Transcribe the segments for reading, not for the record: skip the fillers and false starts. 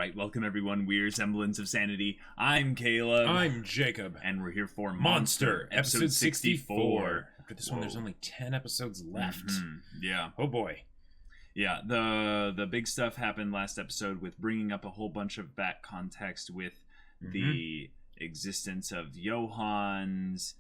Alright, welcome everyone. We're Semblance of Sanity. I'm Caleb. I'm Jacob. And we're here for Monster, episode 64. After this one, there's only 10 episodes left. Yeah. Oh boy. Yeah, the big stuff happened last episode with bringing up a whole bunch of back context with the existence of Johann's,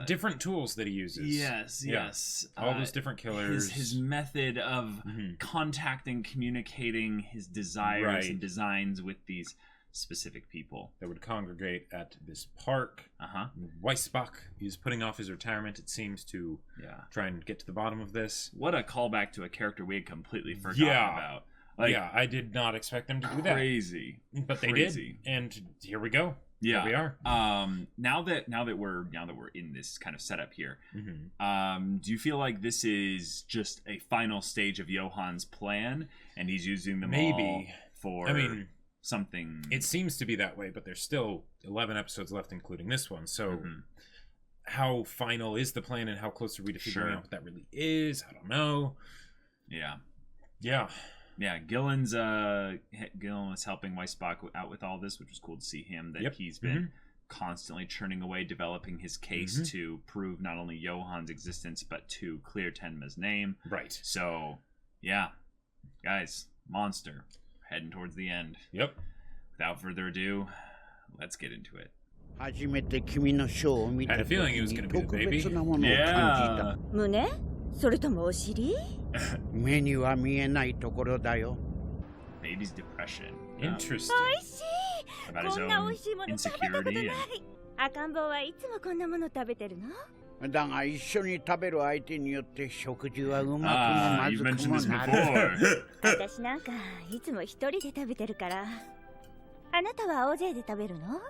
different tools that he uses. Yes. All those different killers. His method of contacting, communicating his desires and designs with these specific people that would congregate at this park. Weissbach is putting off his retirement, it seems, to try and get to the bottom of this. What a callback to a character we had completely forgotten about. I did not expect them to do that. Crazy. But they did, and here we go. Yeah, here we are. Now that we're in this kind of setup here, do you feel like this is just a final stage of Johann's plan, and he's using them all for something? It seems to be that way, but there's still 11 episodes left, including this one. So, how final is the plan, and how close are we to figuring out what that really is? I don't know. Yeah, Gillen was helping Weissbach out with all this, which was cool to see him. That he's been constantly churning away, developing his case to prove not only Johann's existence, but to clear Tenma's name. Right. So, yeah, guys, Monster, heading towards the end. Yep. Without further ado, let's get into it. I had a feeling it was going to be the baby. Yeah. 目には見えないところだよ。 Baby's depression. Interesting. About his own insecurity. 赤ん坊はいつもこんなもの食べてるの？だが一緒に食べる相手によって食事はうまくもまずくもなる。私なんかいつも一人で食べてるから。あなたは大勢で食べるの？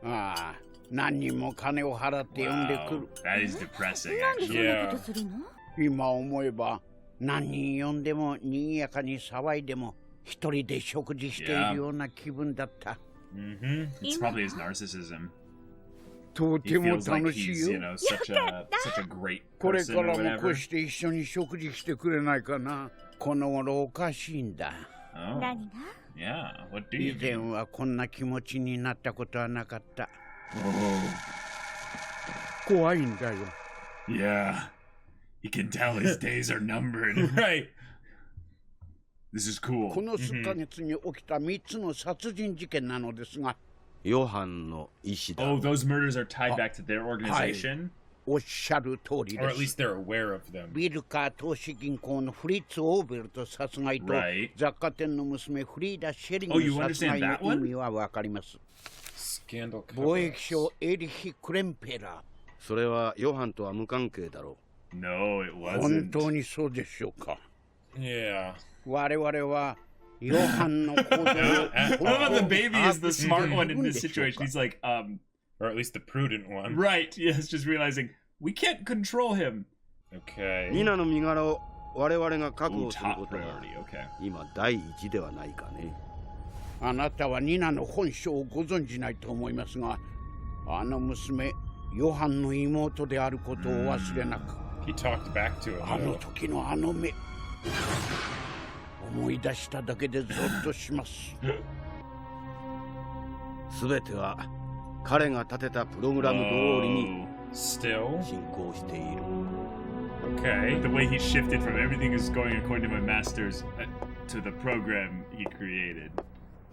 ああ、何人も金を払って呼んでくる。That is depressing. なんでそんなことするの？今思えば何人呼んでも賑やかに騒いでも一人で食事しているような気分だった。It's probably his narcissism. とても He feels like 楽しい he's, よ。such a great これ person か or らもこ whatever. うして一緒に食事してくれないかな。この頃おかしいんだ。Oh, 何が？ yeah. What do you 以前 do? はこんな気持ちになったことはなかった。怖いんだよ。Yeah. You can tell his days are numbered. Right. This is cool. この数ヶ月に起きた3つの殺人事件なのですが、ヨハンの意思だ。 Oh, those murders are tied back to their organization? おっしゃる通り Or で at least す。 they're aware of them. ビルカー投資銀行のフリッツ・オーベルト殺害と Right. 雑貨店の娘フリーダ・シェリン Oh, you グ殺害 understand that の one? 意味はわかります。 Scandal 貿 cover-ups. 易商エリヒ・クレンペラー。それはヨハンとは無関係だろ No, it 本 wasn't. 当にそうでしょうか。 Yeah. 我々はヨハンの行動を What about the baby is the smart one in this situation? He's like, Or at least the prudent one. right, yes, just realizing we can't control him. う。 Okay. ニナの身柄を我々が確 Ooh, 保する top ことは priority, okay. 今第一ではないかね。あなたはニナの本性をご存じないと思いますが、あの娘ヨハンの妹であることを忘れなく。 He talked back to あ him. の時のあの目、思い出しただけでゾッとします。すべては彼が立てたプログラム通りに Still? 進行している。 Okay. The way he shifted from everything is going according to my masters to the program he created.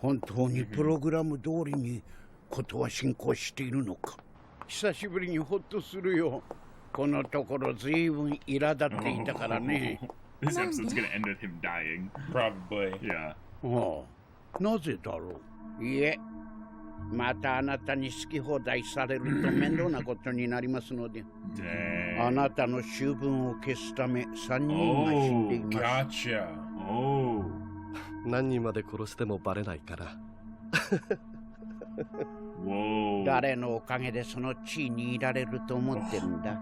本当にプログラム通りにことは進行しているのか。久しぶりにホッとするよ。このところずいぶん苛立っていたからね。This episode's gonna end with him dying. Probably. Yeah. ああ、なぜだろう。いえ、またあなたに好き放題されると面倒なことになりますので、 Dang. あなたの醜聞を消すため3人が死んでいます。 Gotcha. Oh. 何人まで殺してもバレないから。Whoa. 誰のおかげでその地位にいられると思ってるんだ。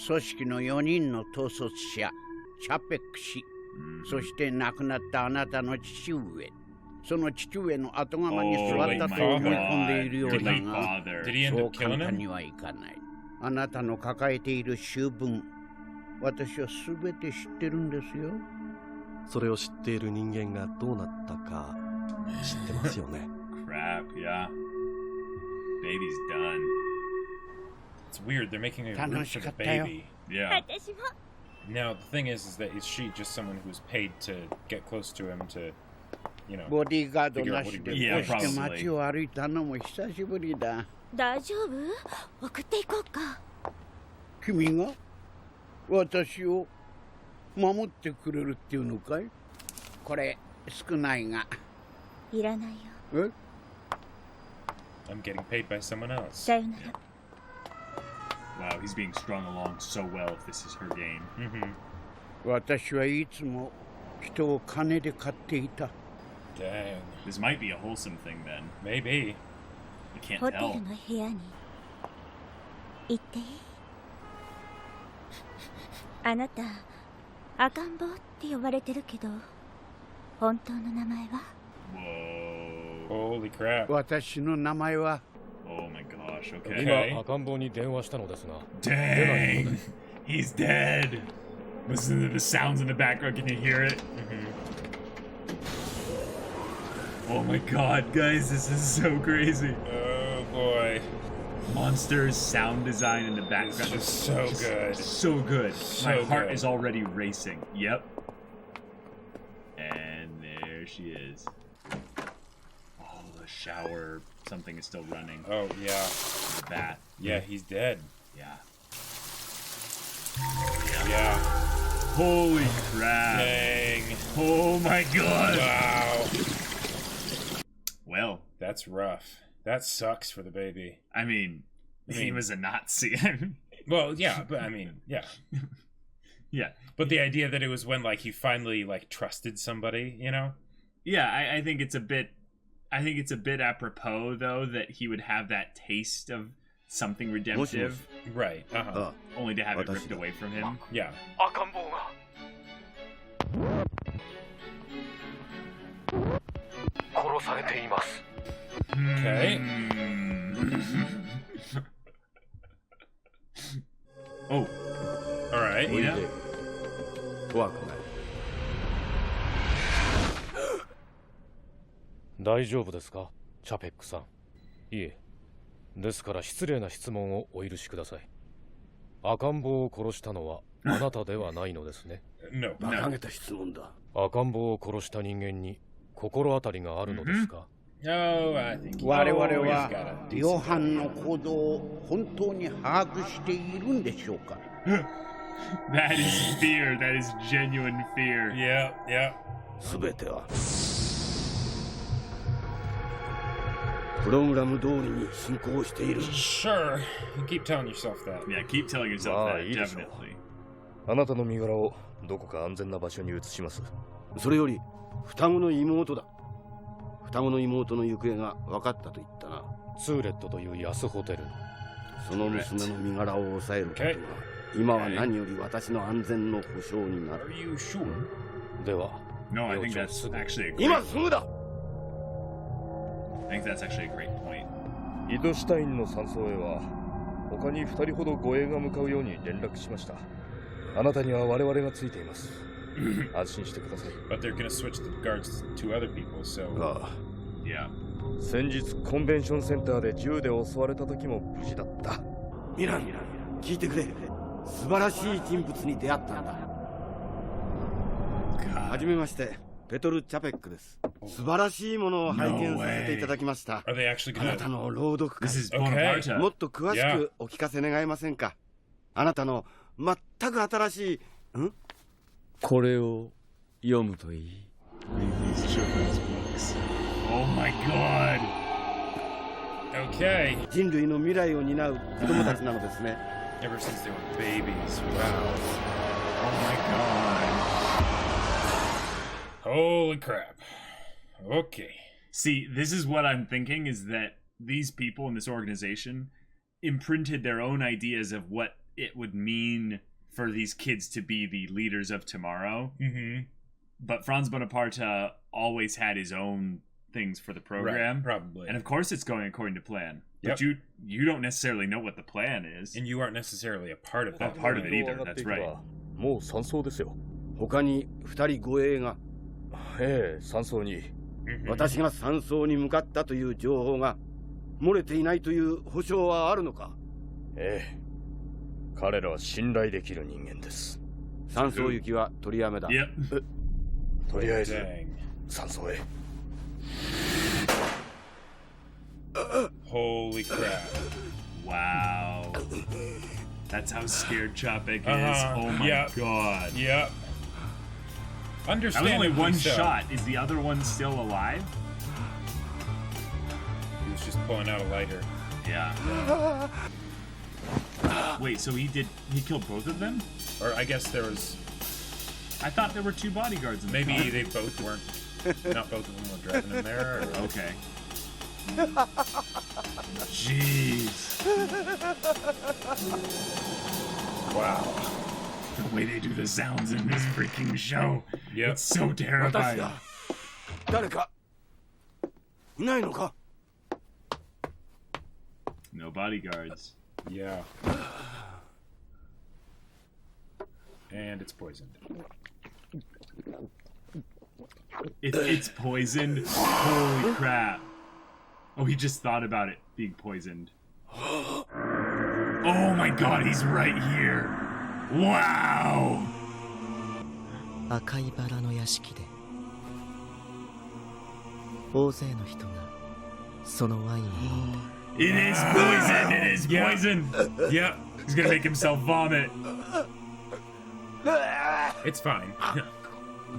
組織の4人の統率者、チャペック氏、そして亡くなったあなたの父上、その父上の後釜に座ったと思い込んでいるようだ Late が、 father. Did he end そう up 簡 killing 単 him? にはいかない。あなたの抱えている醜聞、私は全て知ってるんですよ。それを知っている人間がどうなったか知ってますよね。Crap, yeah. Baby's done. It's weird. They're making a room for the baby. Yeah. 私も Now the thing is that is she just someone who's paid to get close to him to, you know? ボディーガードなしでこう Yeah, して probably. 街を歩いたのも久しぶりだ。大丈夫？送っていこうか。君が私を守ってくれるっていうのかい？これ少ないが。いらないよ。え？ I'm getting paid by someone else. さよなら。Wow, he's being strung along so well if this is her game. 私はいつも人を金で買っていた。Dang. This might be a wholesome thing then. Maybe. I can't ホテル tell. の部屋に行っていい？あなた赤ん坊って呼ばれてるけど本当の名前は？ Whoa. Holy crap. 私の名前は Oh my gosh, 今 okay. 赤ん坊に電話したのですが Dang! He's dead! Listen to the sounds in the background, can you hear it? Oh my god, guys, this is so crazy. Oh boy. Monsters, sound design in the background. It's just so good. So good. So My heart good. is already racing. Yep. And there she is. Oh, the shower. Something is still running. Oh yeah. The bath. Yeah, he's dead. Yeah. Yeah. Holy crap. Dang. Oh my god. Wow. Well, That's rough. That sucks for the baby. I mean, he mean- was a Nazi. Well, yeah, but I mean, yeah. Yeah. But the idea that it was when like he finally like trusted somebody, you know? Yeah, I think it's a bit apropos though that he would have that taste of something redemptive Right. Uh-huh. あ only to have it 私 ripped だ away from him. Yeah. 赤ん坊が殺されています。 Okay. Oh, All right. おいで Yeah. 怖くない。大丈夫ですか、チャペックさん。いえ。ですから失礼な質問をお許しください。赤ん坊を殺したのはあなたではないのですね。No. 馬鹿げた質問だ。赤ん坊を殺した人間に心当たりがあるのですか？ Oh, I think he 我々 always は got a ヨ decent ハンの行動を本当に把握しているんでしょうか？ that is fear. That is genuine fear. Yeah, yeah. すべてはプログラム通りに進行している。 Sure. You keep telling yourself that. Yeah, keep telling yourself Ah, that. いいでしょう。 Definitely. あなたの身柄をどこか安全な場所に移します。それより双子の妹だ。双子の妹の行方が分かったと言ったな。ツーレットという安ホテルの。その娘の身柄を抑えることが今は何より私の安全の保証になる。 Are you sure? では、 No, I think 寮長 that's すぐ actually a great. 今すぐだ。 I think that's actually a great point. イドシュタインの山荘へは他に2人ほど護衛が向かうように連絡しました。あなたには我々がついています。安心してください。 But they're gonna switch the guards to other people, so ああ Yeah. 先日コンベンションセンターで銃で襲われた時も無事だった。ミラン、聞いてくれ。素晴らしい人物に出会ったんだ。はじめまして、ペトル・チャペックです。素晴らしいものを拝見させていただきました。 are they actually あなた gonna の朗読会 This is Okay. Bonaparte. もっと詳しくお聞かせ願えませんか？あなたの全く新しい、これを読むといい。 These children's books. Oh my god. Okay. 人類の未来を担う子供たちなのですね。 Ever since they were babies. Wow. Oh my god. Holy crap. Okay. See, this is what I'm thinking is that these people in this organization imprinted their own ideas of what it would mean for these kids to be the leaders of tomorrow. Mm-hmm. But Franz Bonaparte always had his own things for the program. Right, probably. And of course it's going according to plan. Yep. But you don't necessarily know what the plan is. And you aren't necessarily a part of A that. part of it plan. either, that's right. もう山荘ですよ。他に2人護衛が。ええ、山荘に。私が山荘に向かったという情報が漏れていないという保証はあるのか？ええ、彼らは信頼できる人間です。山荘行きは取りやめだ。とりあえず山荘へ。Holy crap. Wow. That's how scared Capek is. Oh my god. Yep. That was Understandably only one so. shot. Is the other one still alive? He was just pulling out a lighter. Yeah. Wait, so he killed both of them? Or I guess there was... I thought there were 2 bodyguards in the Maybe car. they both weren't... Not both of them were driving him there. Or... Okay. Jeez. Wow. The way they do the sounds in this freaking show. Yep. It's so terrifying. 誰かいないのか？ No bodyguards. Yeah. And it's poisoned. It's poisoned? Holy crap. Oh, he just thought about it being poisoned. Oh my god, he's right here. Wow. 赤いバラの屋敷で大勢の人がそのワインを飲んで It is poison! It is poison! Yeah. He's gonna make himself vomit. It's fine.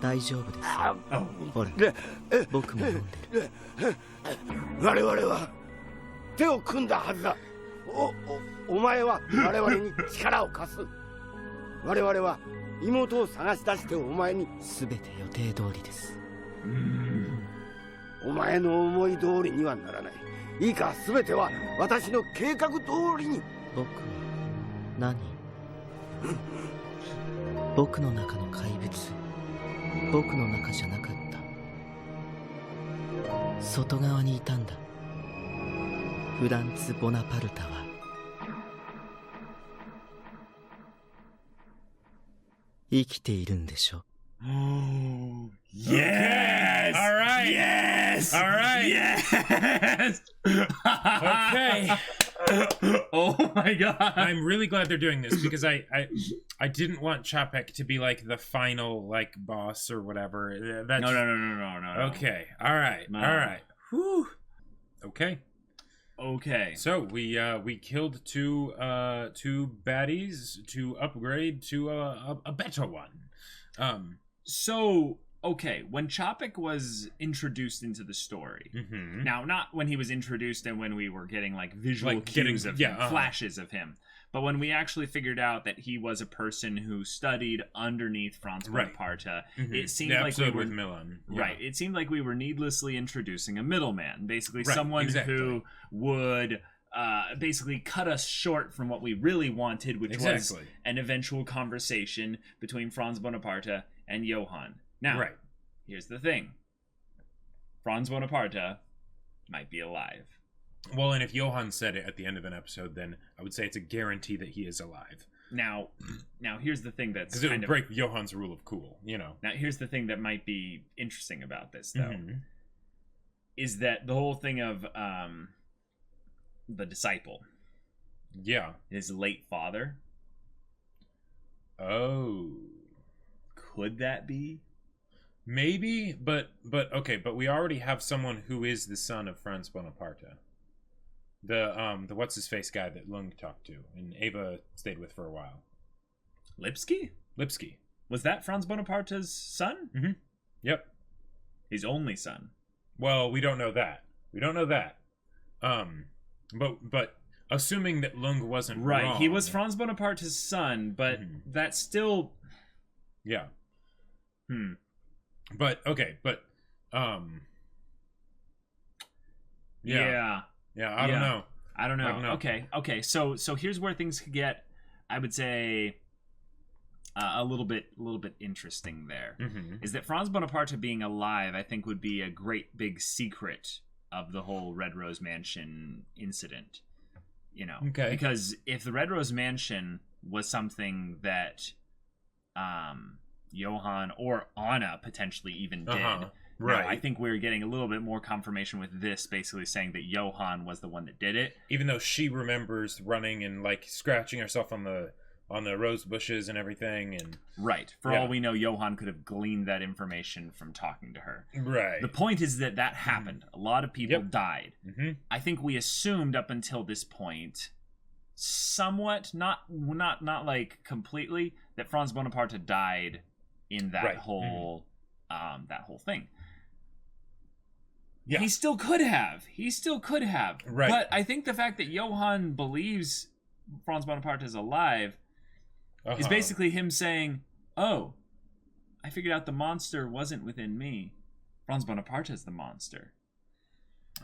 大丈夫です。ほら、僕も飲んでる。我々は手を組んだはずだ。お前は我々に力を貸す。我々は妹を探し出してお前に。全て予定通りです。お前の思い通りにはならない。いいか、全ては私の計画通りに。僕は何？僕の中の怪物、僕の中じゃなかった。外側にいたんだ。フランツ・ボナパルタは生きているんでしょ。Oh, yes! All right. Yes! All right. Yes! Okay. Oh my god. I'm really glad they're doing this because I didn't want Capek to be like the final like boss or whatever. No. Okay. All right. No. All right. Whew. Okay. Okay. So we killed two baddies to upgrade to a better one. So okay, when Capek was introduced into the story, now not when he was introduced and when we were getting like visual cues of him, flashes of him, but when we actually figured out that he was a person who studied underneath Franz Bonaparte, it seemed like we were with Milan. Right. It seemed like we were needlessly introducing a middleman, basically someone who would basically cut us short from what we really wanted, which was an eventual conversation between Franz Bonaparte and Johann. Now, here's the thing. Franz Bonaparte might be alive. Well, and if Johann said it at the end of an episode, then I would say it's a guarantee that he is alive. Now here's the thing that's because it would break Johann's rule of cool, you know. Now, here's the thing that might be interesting about this, though, is that the whole thing of the disciple, his late father. Oh, could that be? Maybe, but okay, but we already have someone who is the son of Franz Bonaparte. The what's his face guy that Lung talked to and Ava stayed with for a while. Lipsky? Was that Franz Bonaparte's son? Yep. His only son. Well, we don't know that. But assuming that Lung wasn't wrong, he was Franz Bonaparte's son, but that's still But okay, but I don't know. Okay. So here's where things could get, I would say, a little bit interesting there. Is that Franz Bonaparte being alive, I think, would be a great big secret of the whole Red Rose Mansion incident. You know, because if the Red Rose Mansion was something that Johann or Anna potentially even did. Right. Now, I think we're getting a little bit more confirmation with this, basically saying that Johann was the one that did it. Even though she remembers running and like scratching herself on the rose bushes and everything, and right. For all we know, Johann could have gleaned that information from talking to her. Right. The point is that happened. A lot of people died. Mm-hmm. I think we assumed up until this point, somewhat, not like completely, that Franz Bonaparte died in that whole that whole thing. Yeah. He still could have. Right. But I think the fact that Johann believes Franz Bonaparte is alive is basically him saying, oh, I figured out the monster wasn't within me. Franz Bonaparte is the monster.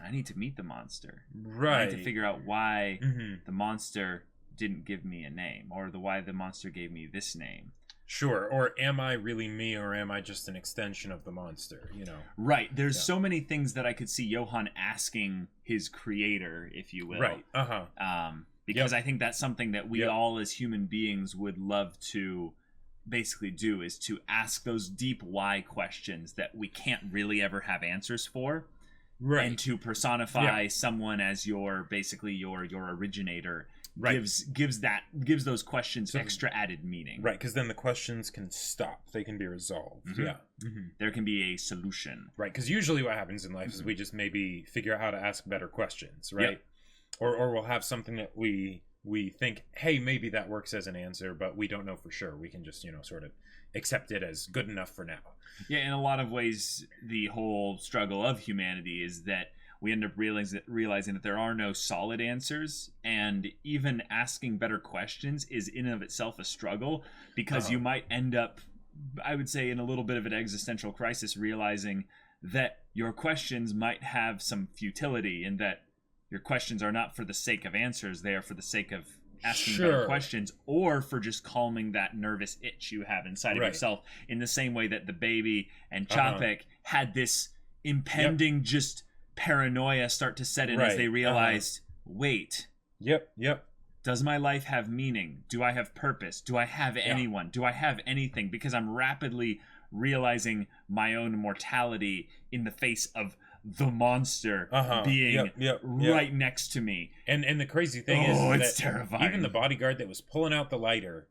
I need to meet the monster. Right. I need to figure out why the monster didn't give me a name, or why the monster gave me this name. Sure. Or am I really me, or am I just an extension of the monster, you know? Right. There's so many things that I could see Johann asking his creator, if you will. Right. Because I think that's something that we all as human beings would love to basically do, is to ask those deep why questions that we can't really ever have answers for. Right. And to personify someone as your originator gives those questions extra added meaning. Right, because then the questions can stop. They can be resolved. There can be a solution. Right, because usually what happens in life is we just maybe figure out how to ask better questions, right? Or we'll have something that we think, hey, maybe that works as an answer, but we don't know for sure. We can just, sort of accept it as good enough for now. Yeah, in a lot of ways, the whole struggle of humanity is that we end up realizing that there are no solid answers, and even asking better questions is in and of itself a struggle, because you might end up, I would say, in a little bit of an existential crisis, realizing that your questions might have some futility, and that your questions are not for the sake of answers, they are for the sake of asking better questions, or for just calming that nervous itch you have inside of yourself, in the same way that the baby and Capek had this impending just paranoia start to set in as they realized, wait, does my life have meaning? Do I have purpose? Do I have anyone? Do I have anything? Because I'm rapidly realizing my own mortality in the face of the monster being right next to me. And the crazy thing is it's that terrifying. Even the bodyguard that was pulling out the lighter,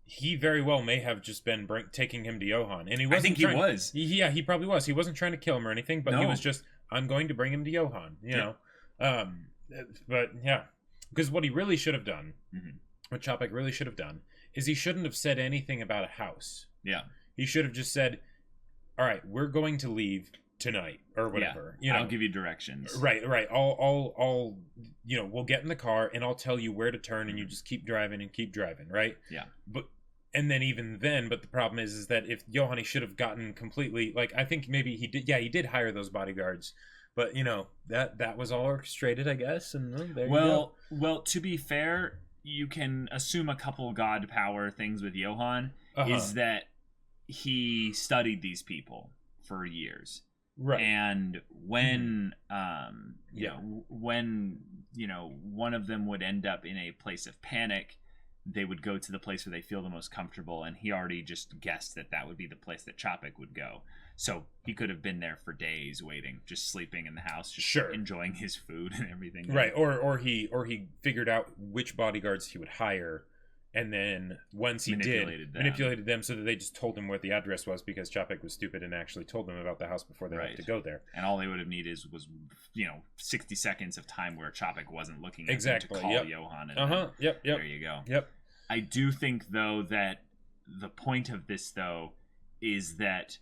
he very well may have just been taking him to Johann. And he wasn't. I think he was. He probably was. He wasn't trying to kill him or anything, but he was just, I'm going to bring him to Johann, you know. But because what he really should have done, what Capek really should have done, is he shouldn't have said anything about a house. Yeah. He should have just said, all right, we're going to leave tonight or whatever. I'll give you directions. Right. I'll we'll get in the car and I'll tell you where to turn, and you just keep driving, right? Yeah. But the problem is that if Johann, he should have gotten completely, like, I think maybe he did hire those bodyguards, but that was all orchestrated, I guess, and there you go. Well, to be fair, you can assume a couple god power things with Johann is that he studied these people for years. Right. And when when one of them would end up in a place of panic, they would go to the place where they feel the most comfortable, and he already just guessed that would be the place that Capek would go. So he could have been there for days waiting, just sleeping in the house, just enjoying his food and everything. Right. Or he figured out which bodyguards he would hire, and then once he manipulated them so that they just told him where the address was, because Capek was stupid and actually told them about the house before they had to go there. And all they would have needed was 60 seconds of time where Capek wasn't looking at them to call Johann. And there you go. Yep. I do think, though, that the point of this, though, is that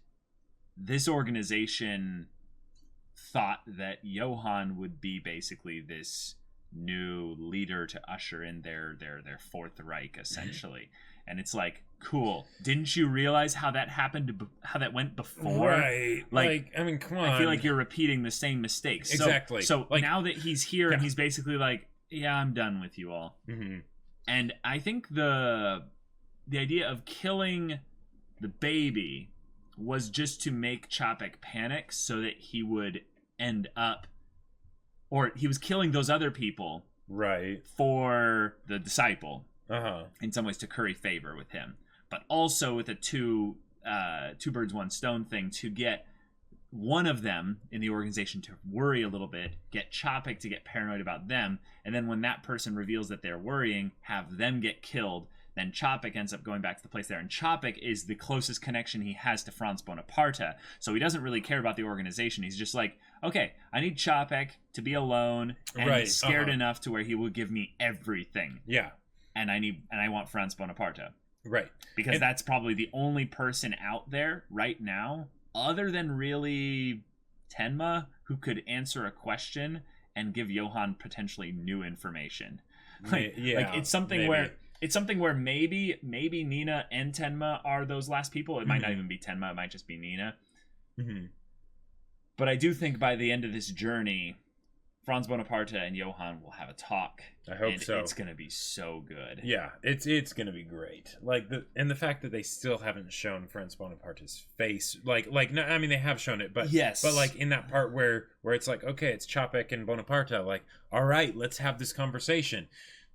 this organization thought that Johann would be basically this new leader to usher in their Fourth Reich, essentially. And it's like, cool, didn't you realize how that happened, how that went before? Right. Like, I mean, come on. I feel like you're repeating the same mistakes. Exactly. So now that he's here and he's basically like, yeah, I'm done with you all. And I think the idea of killing the baby was just to make Capek panic so that he would end up, or he was killing those other people, right, for the disciple, in some ways to curry favor with him. but also with a two birds, one stone thing to get one of them in the organization to worry a little bit, get Capek to get paranoid about them, and then when that person reveals that they're worrying, have them get killed. Then Capek ends up going back to the place there, and Capek is the closest connection he has to Franz Bonaparte, so he doesn't really care about the organization. He's just like, okay, I need Capek to be alone, and he's scared enough to where he will give me everything. Yeah. And I want Franz Bonaparte. Right. Because that's probably the only person out there right now, other than really Tenma, who could answer a question and give Johann potentially new information. Like it's something where maybe Nina and Tenma are those last people. It might not even be Tenma, it might just be Nina. But I do think by the end of this journey, Franz Bonaparte and Johann will have a talk. I hope so. It's gonna be so good. Yeah, it's gonna be great. Like the fact that they still haven't shown Franz Bonaparte's face. No, I mean they have shown it, but yes. But like in that part where it's like, okay, it's Capek and Bonaparte. Like, all right, let's have this conversation.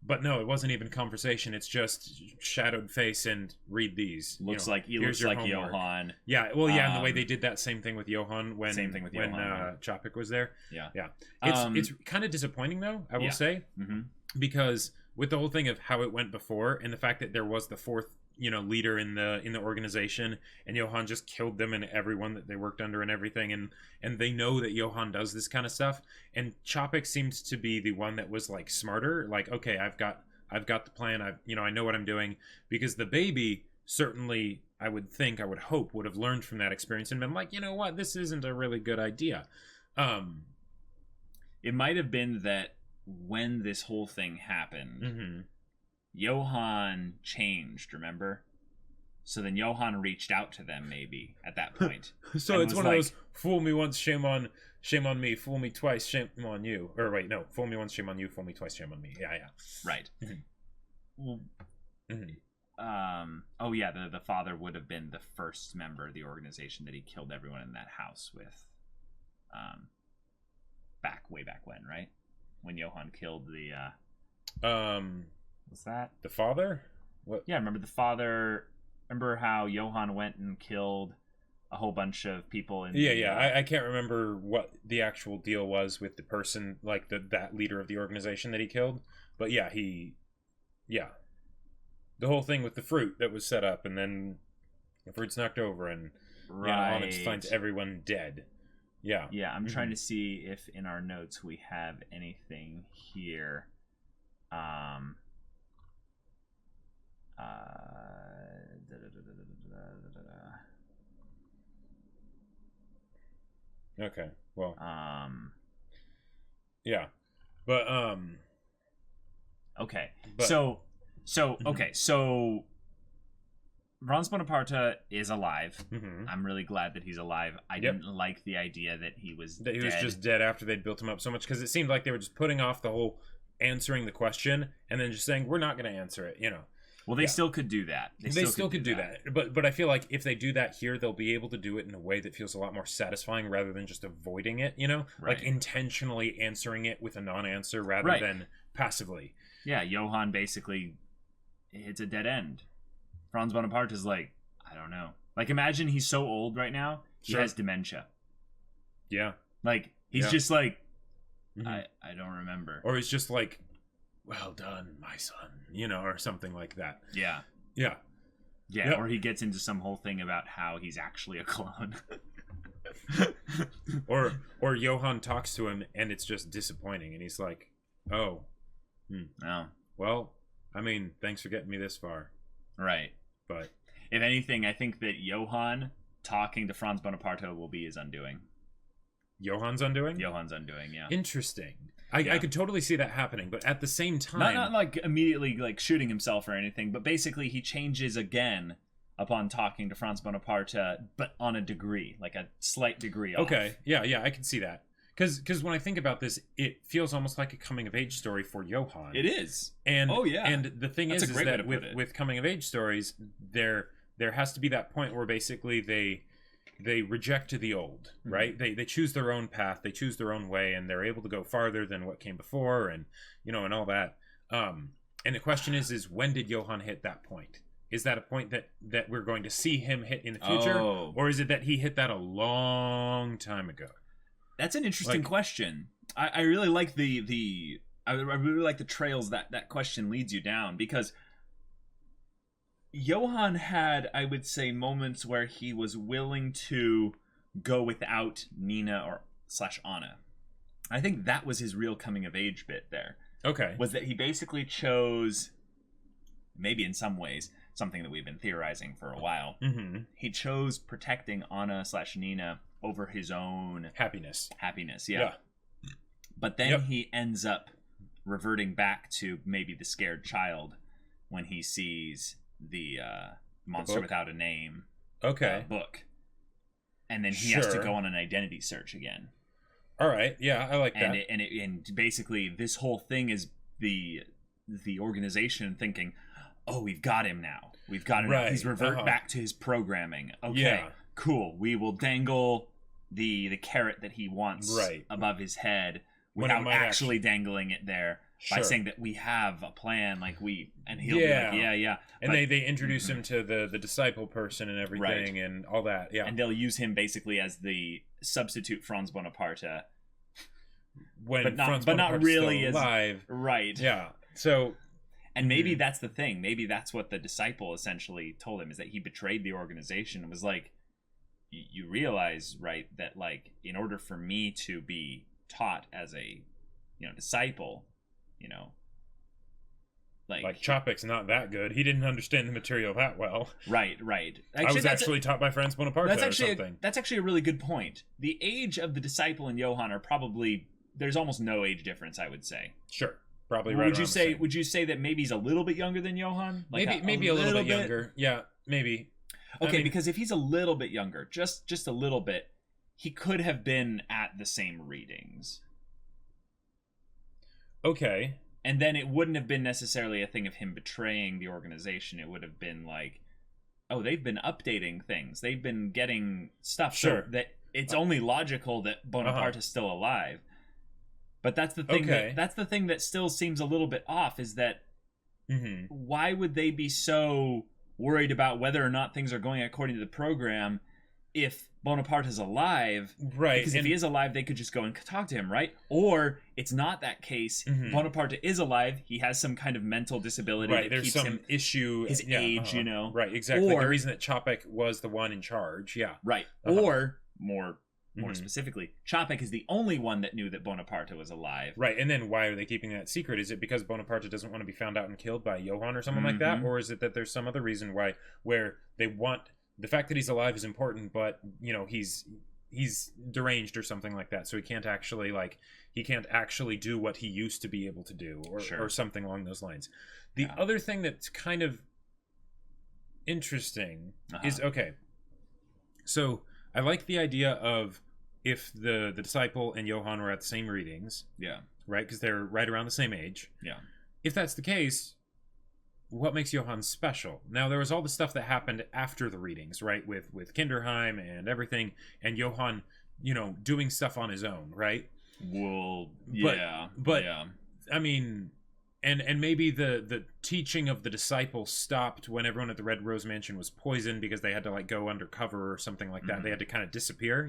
But no, it wasn't even conversation. It's just shadowed face and read these. He looks like Johann. Yeah, well, yeah, and the way they did that same thing with Johann when Capek was there. Yeah. It's kind of disappointing though, I will say, because with the whole thing of how it went before and the fact that there was the fourth, leader in the organization, and Johann just killed them and everyone that they worked under and everything, and they know that Johann does this kind of stuff, and Capek seems to be the one that was like smarter, like, okay, I've got the plan, I know what I'm doing, because the baby certainly, I would hope would have learned from that experience and been like, you know what, this isn't a really good idea. It might have been that when this whole thing happened, Johann changed, remember? So then Johann reached out to them maybe at that point. So it's one of those fool me once, shame on me, fool me twice, shame on you. Or wait, no, fool me once, shame on you, fool me twice, shame on me. Yeah. Right. Oh yeah, the father would have been the first member of the organization that he killed everyone in that house with. Way back when, right? When Johann killed the what's that? The father? What? Yeah, remember the father. Remember how Johann went and killed a whole bunch of people in I can't remember what the actual deal was with the person, like that leader of the organization that he killed. But yeah, the whole thing with the fruit that was set up, and then the fruit's knocked over, and Onyx finds everyone dead. Yeah. I'm trying to see if in our notes we have anything here. Okay. Well. Yeah. But Okay. So Franz Bonaparte is alive. I'm really glad that he's alive. I didn't like the idea that he was dead. Was just dead after they'd built him up so much, because it seemed like they were just putting off the whole answering the question and then just saying, we're not going to answer it, Well, they still could do that. They still could do that. But I feel like if they do that here, they'll be able to do it in a way that feels a lot more satisfying rather than just avoiding it, Right. Like intentionally answering it with a non-answer rather than passively. Yeah, Johann basically hits a dead end. Franz Bonaparte is like, I don't know. Like, imagine he's so old right now, he has dementia. Yeah. Like, he's just like, I don't remember. Or he's just like, well done, my son, or something like that. Yeah. Yeah. Yeah, or he gets into some whole thing about how he's actually a clone. or Johann talks to him and it's just disappointing, and he's like, oh. Well, I mean, thanks for getting me this far. Right. But if anything, I think that Johann talking to Franz Bonaparte will be his undoing. Johann's undoing? Johann's undoing, yeah. Interesting. I could totally see that happening, but at the same time... Not like immediately like shooting himself or anything, but basically he changes again upon talking to Franz Bonaparte, but on a degree, like a slight degree off. Okay, yeah, I can see that. Because when I think about this, it feels almost like a coming-of-age story for Johann. It is. And and the thing is that with coming-of-age stories, there has to be that point where basically they reject the old, right? They choose their own path, they choose their own way, and they're able to go farther than what came before, and and all that. And the question is when did Johann hit that point? is that a point that we're going to see him hit in the future, or is it that he hit that a long time ago? That's an interesting question. I really like I really like the trails that question leads you down, because Johann had, I would say, moments where he was willing to go without Nina or / Anna. I think that was his real coming of age bit there. Okay. Was that he basically chose, maybe in some ways, something that we've been theorizing for a while. Mm-hmm. He chose protecting Anna / Nina over his own happiness. Yeah. But then he ends up reverting back to maybe the scared child when he sees the Monster Without a Name book. And then he has to go on an identity search again. All right, yeah, I like that. And basically, this whole thing is the organization thinking, oh, we've got him now. We've got him now. He's back to his programming. Okay, cool. We will dangle the carrot that he wants above his head without actually dangling it there by saying that we have a plan. Like and he'll be like, yeah. And they introduce him to the disciple person and everything and all that. Yeah. And they'll use him basically as the substitute Franz Bonaparte. But not really as alive. Right. Yeah. So, and maybe that's the thing. Maybe that's what the disciple essentially told him, is that he betrayed the organization and was like, you realize, right, that like in order for me to be taught as a disciple, like Capek's not that good. He didn't understand the material that well. Right. I was actually taught by Franz Bonaparte or something. That's actually a really good point. The age of the disciple and Johann are probably, there's almost no age difference, I would say. Sure. Probably right. Would you say that maybe he's a little bit younger than Johann? Like maybe a little bit younger. Yeah, maybe. Okay, because if he's a little bit younger, just a little bit, he could have been at the same readings. Okay. And then it wouldn't have been necessarily a thing of him betraying the organization. It would have been like, oh, they've been updating things. They've been getting stuff. Sure. So that it's only logical that Bonaparte is still alive. But that's the thing. That's the thing that still seems a little bit off. Is that why would they be so worried about whether or not things are going according to the program if Bonaparte is alive? Right. Because if he is alive, they could just go and talk to him, right? Or it's not that case. Bonaparte is alive. He has some kind of mental disability that there's keeps some him issue, his age, Right, exactly. Or the reason that Capek was the one in charge, Right. Or more specifically, Capek is the only one that knew that Bonaparte was alive. Right, and then why are they keeping that secret? Is it because Bonaparte doesn't want to be found out and killed by Johann or something like that? Or is it that there's some other reason where they want... The fact that he's alive is important, but, he's deranged or something like that, so he can't actually do what he used to be able to do, or something along those lines. The other thing that's kind of interesting is, so I like the idea of if the disciple and Johann were at the same readings, right, because they're right around the same age. If that's the case, what makes Johann special? Now, there was all the stuff that happened after the readings, right, with Kinderheim and everything, and Johann, doing stuff on his own, right? Well, but I mean, and maybe the teaching of the disciple stopped when everyone at the Red Rose Mansion was poisoned because they had to go undercover or something like that. They had to kind of disappear,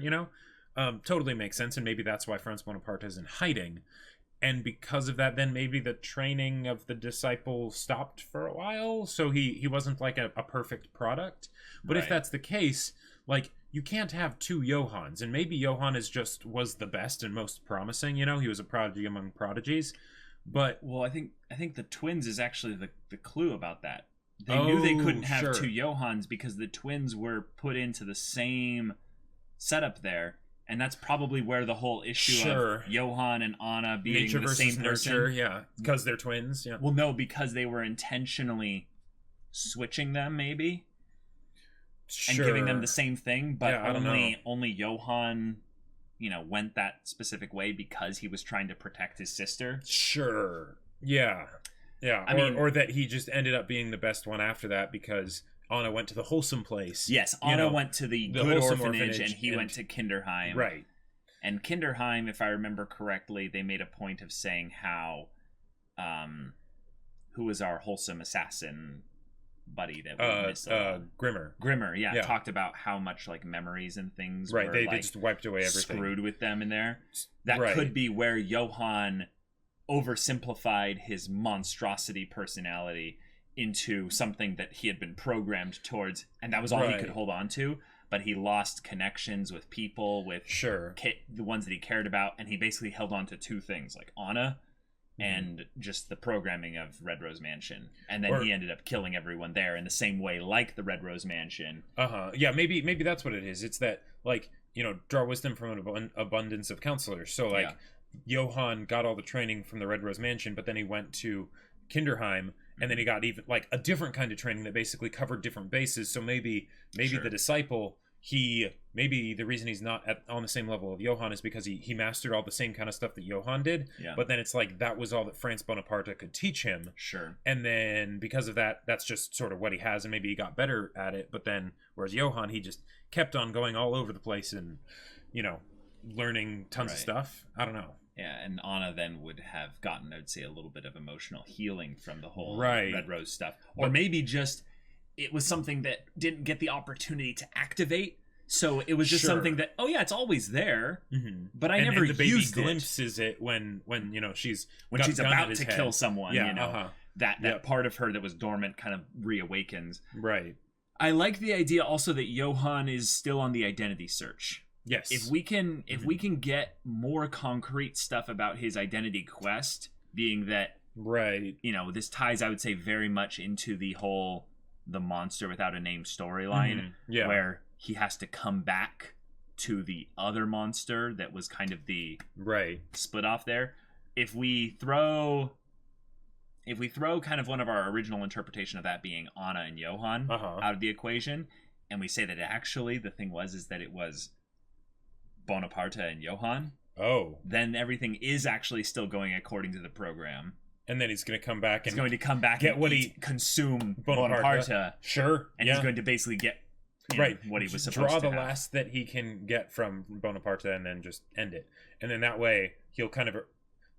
totally makes sense, and maybe that's why Franz Bonaparte is in hiding. And because of that, then maybe the training of the disciple stopped for a while, so he wasn't like a perfect product. But if that's the case, you can't have two Johanns, and maybe Johann was the best and most promising. He was a prodigy among prodigies. But I think the twins is actually the clue about that. They knew they couldn't have two Johanns because the twins were put into the same setup there. And that's probably where the whole issue of Johann and Anna being nature the same person. Nurture, because they're twins. Yeah. Well, no, because they were intentionally switching them, maybe, and giving them the same thing, but only Johann, went that specific way because he was trying to protect his sister. Sure. Yeah. Yeah. Or that he just ended up being the best one after that because Anna went to the wholesome place. Yes, Anna went to the good orphanage and he went to Kinderheim. Right. And Kinderheim, if I remember correctly, they made a point of saying how, who was our wholesome assassin? buddy that we missed. Grimmer, yeah, talked about how much like memories and things were, they like, just wiped away everything, screwed with them in there. That could be where Johann oversimplified his monstrosity personality into something that he had been programmed towards, and that was all he could hold on to. But he lost connections with people, with the ones that he cared about, and he basically held on to two things, like Anna and just the programming of Red Rose Mansion. And then he ended up killing everyone there in the same way, like the Red Rose Mansion. Yeah, maybe that's what it is. It's that, like, you know, draw wisdom from an abundance of counselors. So, like, Johann got all the training from the Red Rose Mansion, but then he went to Kinderheim, and then he got even like a different kind of training that basically covered different bases. So maybe the disciple, maybe the reason he's not on the same level of Johann is because he mastered all the same kind of stuff that Johann did. But then it's like that was all that Franz Bonaparte could teach him. And then because of that, that's just sort of what he has, and maybe he got better at it. But then whereas Johann, he just kept on going all over the place and, you know, learning tons of stuff. I don't know. Yeah, and Anna then would have gotten, I'd say, a little bit of emotional healing from the whole Red Rose stuff. Or maybe just it was something that didn't get the opportunity to activate. So it was just something that, oh yeah, it's always there, but I never and the baby used glimpses it when you know she's about to kill someone. You know, that part of her that was dormant kind of reawakens. I like the idea also that Johann is still on the identity search. Yes. If we can get more concrete stuff about his identity quest, being that you know, this ties, I would say, very much into the whole the monster without a name storyline, where he has to come back to the other monster that was kind of the split off there. If we throw kind of one of our original interpretation of that being Anna and Johann out of the equation, and we say that actually the thing is that it was Bonaparte and Johann, then everything is actually still going according to the program. And then he's going to come back and get what he consume Bonaparte. And he's going to basically get what he was supposed to draw have. the last that he can get from Bonaparte and then just end it. And then that way he'll kind of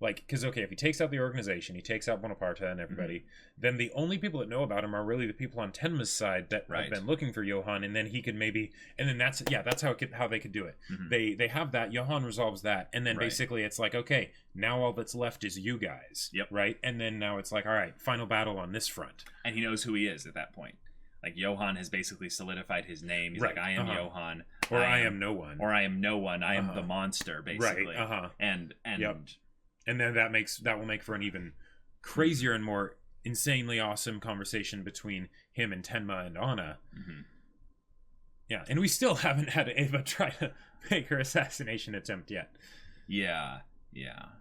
like, because if he takes out the organization, he takes out Bonaparte and everybody, then the only people that know about him are really the people on Tenma's side that have been looking for Johann, and then he could maybe, and then that's how they could do it. They have that, Johann resolves that, and then basically it's like, okay, now all that's left is you guys, right? And then now it's like, all right, final battle on this front. And he knows who he is at that point. Like, Johann has basically solidified his name. He's like, I am Johann. Or I am no one. Or I am no one. I am the monster, basically. And then that will make for an even crazier and more insanely awesome conversation between him and Tenma and Anna. Yeah, and we still haven't had Eva try to make her assassination attempt yet. Yeah.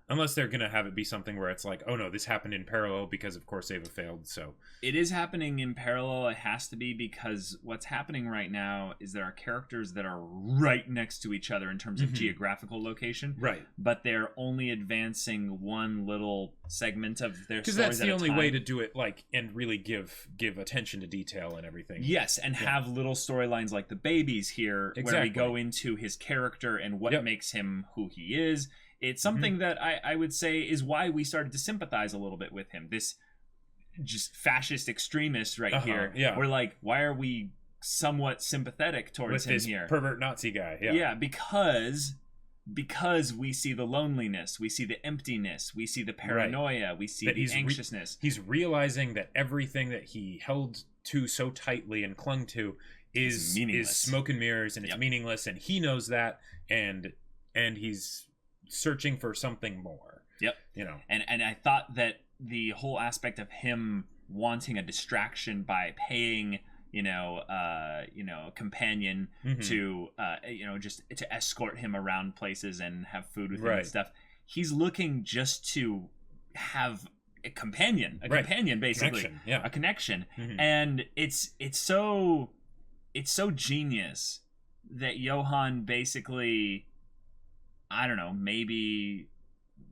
Unless they're going to have it be something where it's like, oh no, this happened in parallel because of course Eva failed, so. It is happening in parallel. It has to be, because what's happening right now is there are characters that are right next to each other in terms of geographical location. But they're only advancing one little segment of their stories because that's the only way to do it, like, and really give attention to detail and everything. Yes, and have little storylines like the babies here, where we go into his character and what makes him who he is. It's something that I would say is why we started to sympathize a little bit with him. This just fascist extremist here. We're like, why are we somewhat sympathetic towards him here? Pervert Nazi guy. Because we see the loneliness, we see the emptiness, we see the paranoia, we see the anxiousness. He's realizing that everything that he held to so tightly and clung to is smoke and mirrors, and it's meaningless, and he knows that, and he's searching for something more. You know, and I thought that the whole aspect of him wanting a distraction by paying a companion to just to escort him around places and have food with him and stuff, he's looking just to have a companion basically, a connection. And it's so genius that Johann basically, I don't know, maybe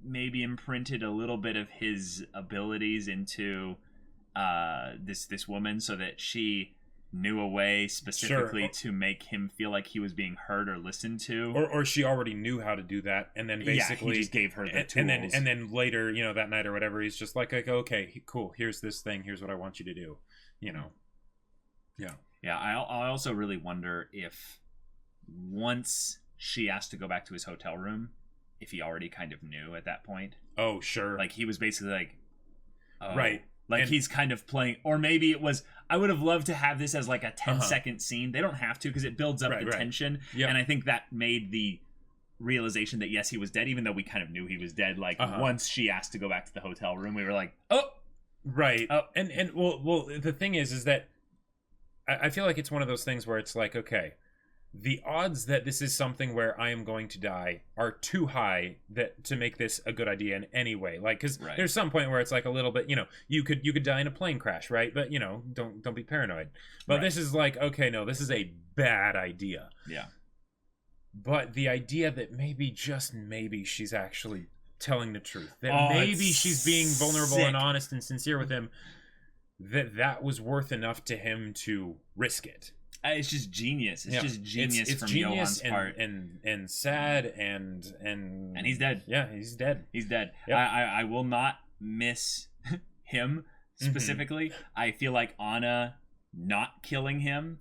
imprinted a little bit of his abilities into this woman, so that she knew a way specifically to make him feel like he was being heard or listened to, or she already knew how to do that, and then basically he just gave her the tools. And then later, that night or whatever, he's just like, okay, cool, here's this thing, here's what I want you to do, Yeah, I also really wonder if once she asked to go back to his hotel room, if he already kind of knew at that point. Oh, sure. Like, he was basically like, oh. Right. Like, And he's kind of playing, or maybe it was, I would have loved to have this as like a 10-second scene. They don't have to, because it builds up the tension. Yep. And I think that made the realization that, yes, he was dead, even though we kind of knew he was dead. Like, once she asked to go back to the hotel room, we were like, oh! Right. And well, the thing is that I feel like it's one of those things where it's like, okay, the odds that this is something where I am going to die are too high that to make this a good idea in any way. Like, because there's some point where it's like a little bit, you could die in a plane crash, right? But don't be paranoid. But this is like, okay, no, this is a bad idea. Yeah. But the idea that maybe, just maybe, she's actually telling the truth, that maybe she's being vulnerable and honest and sincere with him, that was worth enough to him to risk it. It's just genius. It's just genius it's from genius Johann's part. And sad and he's dead. Yeah, he's dead. He's dead. Yep. I will not miss him specifically. I feel like Anna not killing him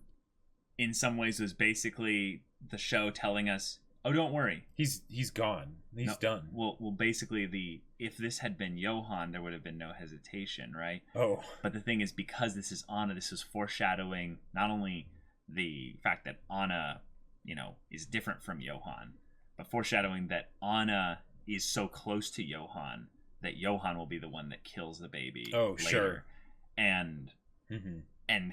in some ways was basically the show telling us, oh, don't worry. He's gone. He's done. Well, basically, if this had been Johann, there would have been no hesitation, right? Oh. But the thing is, because this is Anna, this is foreshadowing not only the fact that Anna, is different from Johann, but foreshadowing that Anna is so close to Johann that Johann will be the one that kills the baby. Oh, later. sure. And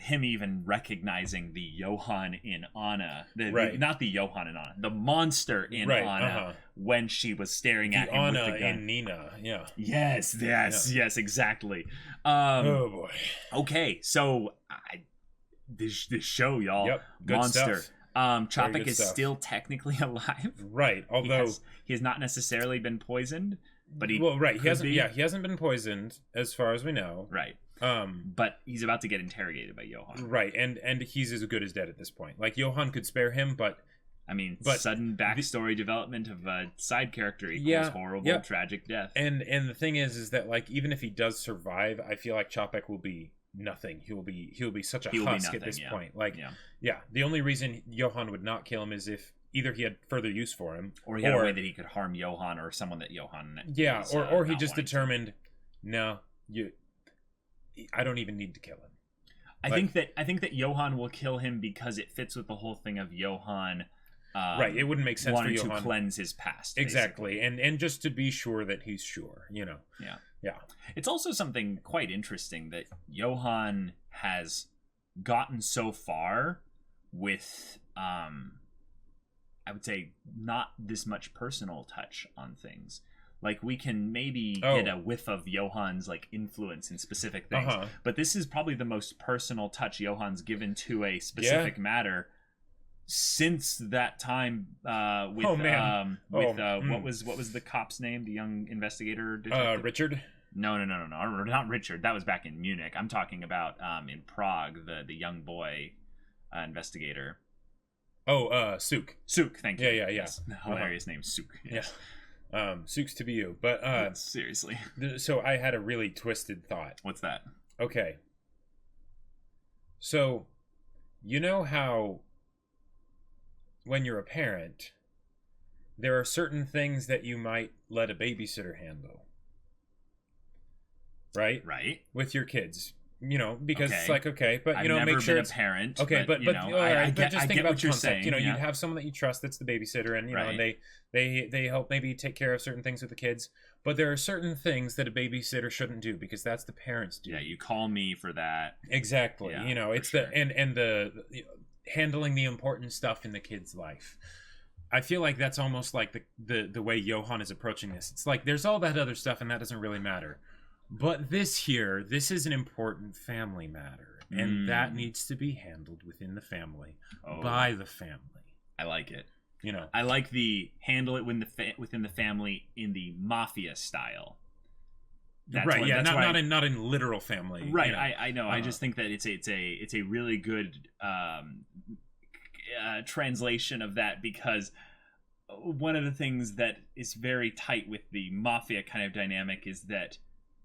him even recognizing the Johann in Anna, not the Johann in Anna, the monster in Anna when she was staring at him Anna with the gun. and Nina, yeah. Yes, exactly. Oh boy. Okay, so this show, y'all, good monster. stuff. Capek is still technically alive, right? Although he has not necessarily been poisoned, but he hasn't been poisoned as far as we know, right? But he's about to get interrogated by Johann, right? And he's as good as dead at this point. Like, Johann could spare him, but I mean, sudden backstory development of a side character equals horrible, tragic death. And the thing is that, like, even if he does survive, I feel like Capek will be nothing. He'll be such a husk at this point. Like, the only reason Johann would not kill him is if either he had further use for him, or he had a way that he could harm Johann or someone that Johann. Is, or he just determined, no, I don't even need to kill him. I think that Johann will kill him because it fits with the whole thing of Johann. Right, it wouldn't make sense for Johann to cleanse his past. Exactly, and just to be sure that he's sure, Yeah. It's also something quite interesting that Johann has gotten so far with, I would say, not this much personal touch on things. Like, we can maybe get a whiff of Johann's, like, influence in specific things, but this is probably the most personal touch Johann's given to a specific matter since that time with what was the cop's name, the young investigator detective? Richard. No, not Richard. That was back in Munich. I'm talking about in Prague, the young boy investigator. Suk. Suk, thank you. Yeah. Yes. Hilarious name, Suk. Yes. Yeah. Suk's to be you, but seriously. So I had a really twisted thought. What's that? Okay. So, you know how when you're a parent, there are certain things that you might let a babysitter handle. Right? With your kids. Because it's like, okay, but I've never make sure been it's a parent. Okay, but just think about what you're concept. saying. You have someone that you trust that's the babysitter, and and they help maybe take care of certain things with the kids. But there are certain things that a babysitter shouldn't do because that's the parents' duty. Yeah, you call me for that. Exactly. Yeah, it's the handling the important stuff in the kid's life. I feel like that's almost like the way Johann is approaching this. It's like there's all that other stuff, and that doesn't really matter. But this is an important family matter, and that needs to be handled within the family by the family. I like it. I like the handle it within the family in the mafia style. Not in literal family. Right, I know. I just think that it's a really good translation of that, because one of the things that is very tight with the mafia kind of dynamic is that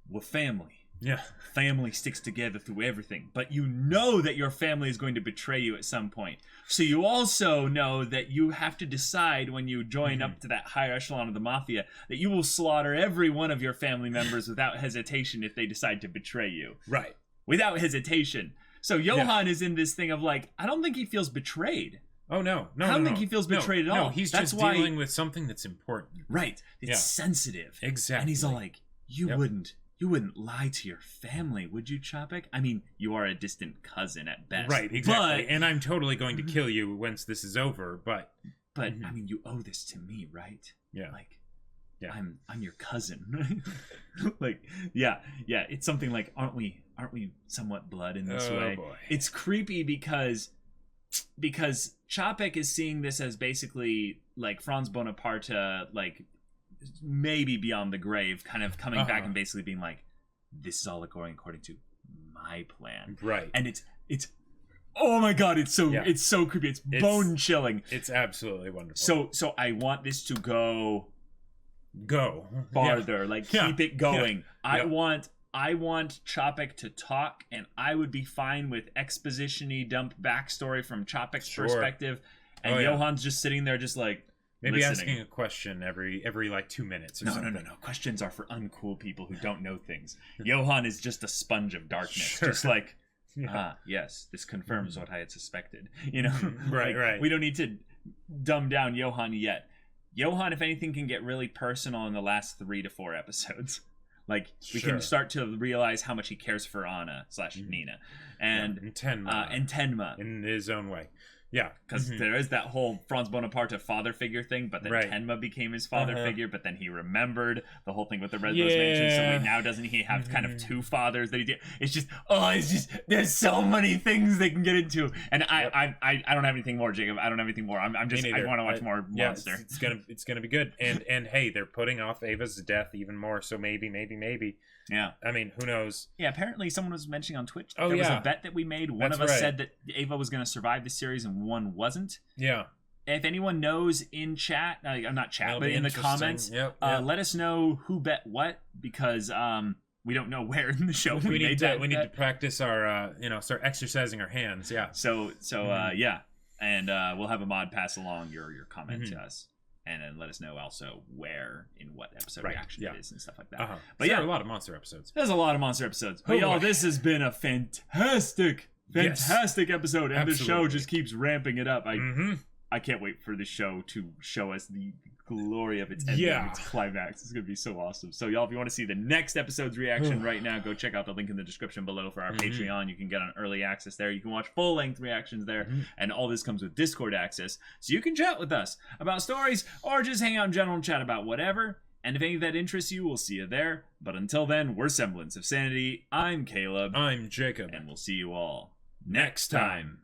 we're family. Yeah. Family sticks together through everything, but you know that your family is going to betray you at some point. So you also know that you have to decide when you join up to that higher echelon of the mafia that you will slaughter every one of your family members without hesitation if they decide to betray you. Right. Without hesitation. So Johann is in this thing of like, I don't think he feels betrayed. Oh, no. I don't think he feels betrayed at all. No, he's just dealing with something that's important. Right. It's sensitive. Exactly. And he's all like, you wouldn't lie to your family, would you, Capek? I mean, you are a distant cousin at best. Right, exactly. And I'm totally going to kill you once this is over, but I mean, you owe this to me, right? Yeah. Like, I'm your cousin. Like, yeah, it's something like, aren't we somewhat blood in this way? Boy. It's creepy because Capek is seeing this as basically like Franz Bonaparte, like maybe beyond the grave, kind of coming back and basically being like, this is all going according to my plan. Right. And it's oh my god, it's so creepy. It's bone chilling. It's absolutely wonderful. So I want this to go farther. Like keep it going. Yeah. I want Capek to talk, and I would be fine with exposition-y dump backstory from Chapek's perspective, and Johann's just sitting there just like maybe listening. asking a question every like 2 minutes or something. No. Questions are for uncool people who don't know things. Johann is just a sponge of darkness. Just like, yes, this confirms what I had suspected. You know? Right. We don't need to dumb down Johann yet. Johann, if anything, can get really personal in the last 3 to 4 episodes. Like, we can start to realize how much he cares for Anna / Nina. And Tenma. In his own way. Yeah. Because there is that whole Franz Bonaparte father figure thing, but then Tenma became his father figure, but then he remembered the whole thing with the Redmond mansion, so now doesn't he have kind of 2 fathers that he did? It's just, there's so many things they can get into. And I don't have anything more, Jacob. I don't have anything more. I want to watch more Monster. It's gonna be good. And hey, they're putting off Ava's death even more, so maybe. Yeah. I mean, who knows? Yeah, apparently someone was mentioning on Twitch that there was a bet that we made. One of us said that Ava was going to survive the series and one wasn't. Yeah. If anyone knows in chat, not chat, but in the comments, let us know who bet what, because we don't know where in the show we need to practice our start exercising our hands. Yeah. So and we'll have a mod pass along your comment to us. And then let us know also where in what episode reaction it is and stuff like that. But there are a lot of monster episodes. There's a lot of monster episodes. But y'all, this has been a fantastic episode. And the show just keeps ramping it up. I can't wait for the show to show us the glory of its ending, its climax. It's going to be so awesome. So y'all, if you want to see the next episode's reaction right now, go check out the link in the description below for our Patreon. You can get on early access there. You can watch full-length reactions there. And all this comes with Discord access. So you can chat with us about stories or just hang out in general and chat about whatever. And if any of that interests you, we'll see you there. But until then, we're Semblance of Sanity. I'm Caleb. I'm Jacob. And we'll see you all next time.